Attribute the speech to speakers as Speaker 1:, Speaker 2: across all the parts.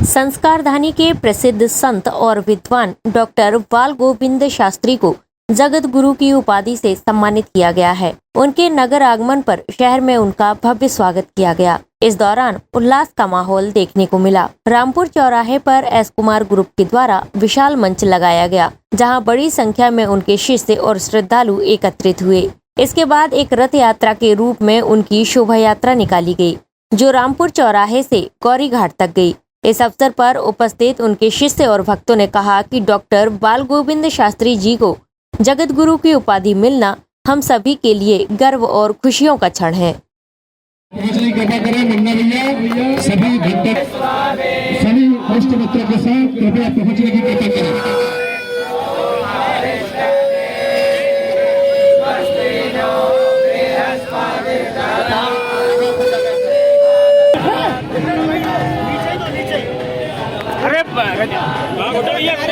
Speaker 1: संस्कारधानी के प्रसिद्ध संत और विद्वान डॉक्टर बाल गोविंद शास्त्री को जगत गुरु की उपाधि से सम्मानित किया गया है। उनके नगर आगमन पर शहर में उनका भव्य स्वागत किया गया। इस दौरान उल्लास का माहौल देखने को मिला। रामपुर चौराहे पर एस कुमार ग्रुप के द्वारा विशाल मंच लगाया गया, जहां बड़ी संख्या में उनके शिष्य और श्रद्धालु एकत्रित हुए। इसके बाद एक रथ यात्रा के रूप में उनकी शोभा यात्रा निकाली गई, जो रामपुर चौराहे से गौरी घाट तक गई। इस अवसर पर उपस्थित उनके शिष्य और भक्तों ने कहा कि डॉक्टर बाल गोविंद शास्त्री जी को जगत गुरु की उपाधि मिलना हम सभी के लिए गर्व और खुशियों का क्षण है।
Speaker 2: सभी भक्त सभी वरिष्ठ मित्रों के साथ कृपया पहुंचने की कृपा करें।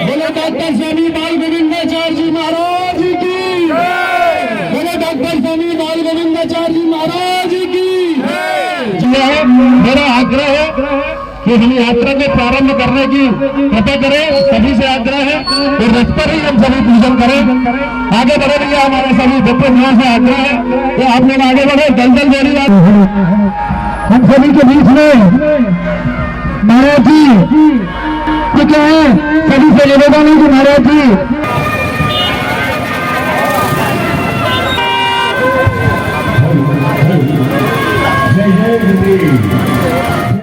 Speaker 2: बोलो डॉक्टर स्वामी बाल गोविंदाचार्य जी महाराज की, बोलो डॉक्टर स्वामी बाल गोविंदाचार्य जी महाराज की। मेरा आग्रह है कि हम यात्रा को प्रारंभ करने की कृपा करें, सभी से आग्रह है और रथ पर ही हम सभी पूजन करें। आगे बढ़े भैया, हमारे सभी भक्तों से आग्रह है कि आप लोग आगे बढ़े। दलदल जोड़ी हम सभी के बीच में महाराज जी क्या है, सभी से निवेदन है कि महाराज जी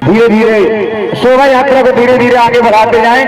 Speaker 2: धीरे धीरे शोभा यात्रा को धीरे धीरे आगे बढ़ाते जाएं।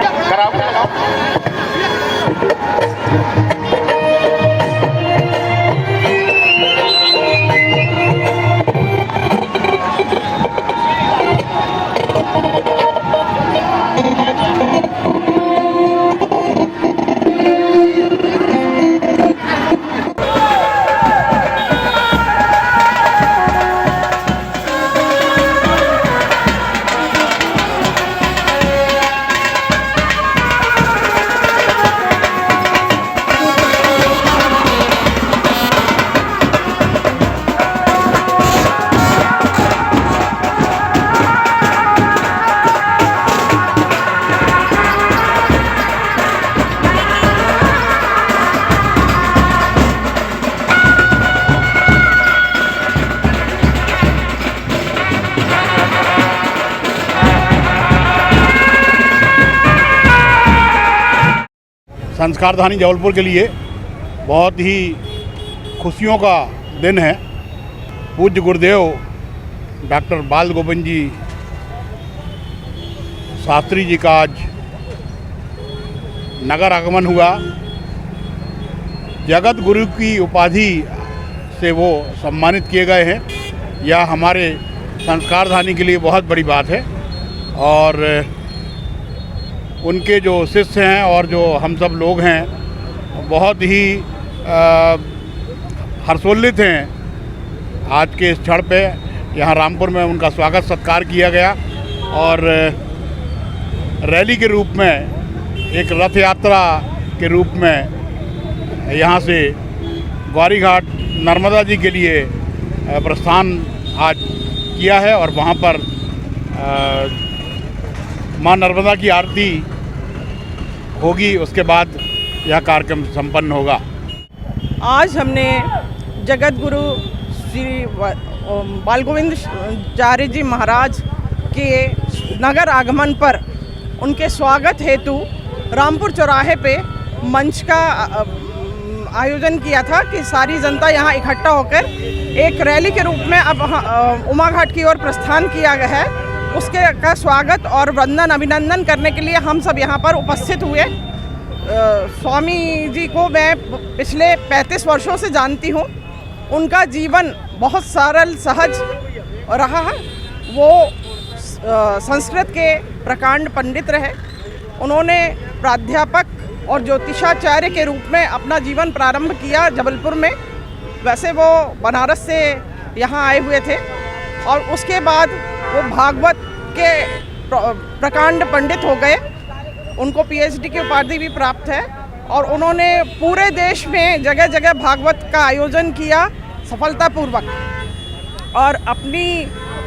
Speaker 2: संस्कारधानी जबलपुर के लिए बहुत ही खुशियों का दिन है। पूज्य गुरुदेव डॉक्टर बाल गोविंद जी शास्त्री जी का आज नगर आगमन हुआ। जगत गुरु की उपाधि से वो सम्मानित किए गए हैं। यह हमारे संस्कारधानी के लिए बहुत बड़ी बात है और उनके जो शिष्य हैं और जो हम सब लोग हैं बहुत ही हर्षोल्लित हैं। आज के इस क्षण पे यहाँ रामपुर में उनका स्वागत सत्कार किया गया और रैली के रूप में एक रथ यात्रा के रूप में यहाँ से गौरी घाट नर्मदा जी के लिए प्रस्थान आज किया है और वहाँ पर माँ नर्मदा की आरती होगी। उसके बाद यह कार्यक्रम संपन्न होगा।
Speaker 3: आज हमने जगत गुरु श्री बाल गोविंदाचार्य जी महाराज के नगर आगमन पर उनके स्वागत हेतु रामपुर चौराहे पे मंच का आयोजन किया था कि सारी जनता यहाँ इकट्ठा होकर एक रैली के रूप में अब उमा घाट की ओर प्रस्थान किया गया है। उसके का स्वागत और वंदन अभिनंदन करने के लिए हम सब यहाँ पर उपस्थित हुए। स्वामी जी को मैं पिछले 35 वर्षों से जानती हूँ। उनका जीवन बहुत सरल सहज रहा है। वो संस्कृत के प्रकांड पंडित रहे। उन्होंने प्राध्यापक और ज्योतिषाचार्य के रूप में अपना जीवन प्रारंभ किया जबलपुर में। वैसे वो बनारस से यहाँ आए हुए थे और उसके बाद वो भागवत के प्रकांड पंडित हो गए। उनको पीएचडी की उपाधि भी प्राप्त है और उन्होंने पूरे देश में जगह जगह भागवत का आयोजन किया सफलतापूर्वक और अपनी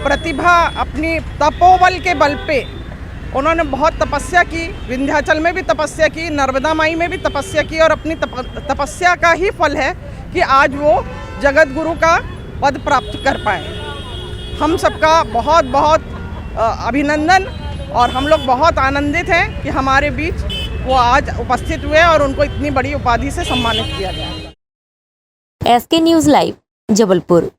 Speaker 3: प्रतिभा, अपनी तपोबल के बल पे उन्होंने बहुत तपस्या की, विंध्याचल में भी तपस्या की, नर्मदा माई में भी तपस्या की और अपनी तपस्या का ही फल है कि आज वो जगत गुरु का पद प्राप्त कर पाए। हम सबका बहुत बहुत अभिनंदन और हम लोग बहुत आनंदित हैं कि हमारे बीच वो आज उपस्थित हुए और उनको इतनी बड़ी उपाधि से सम्मानित किया गया।
Speaker 1: SK news live Jabalpur.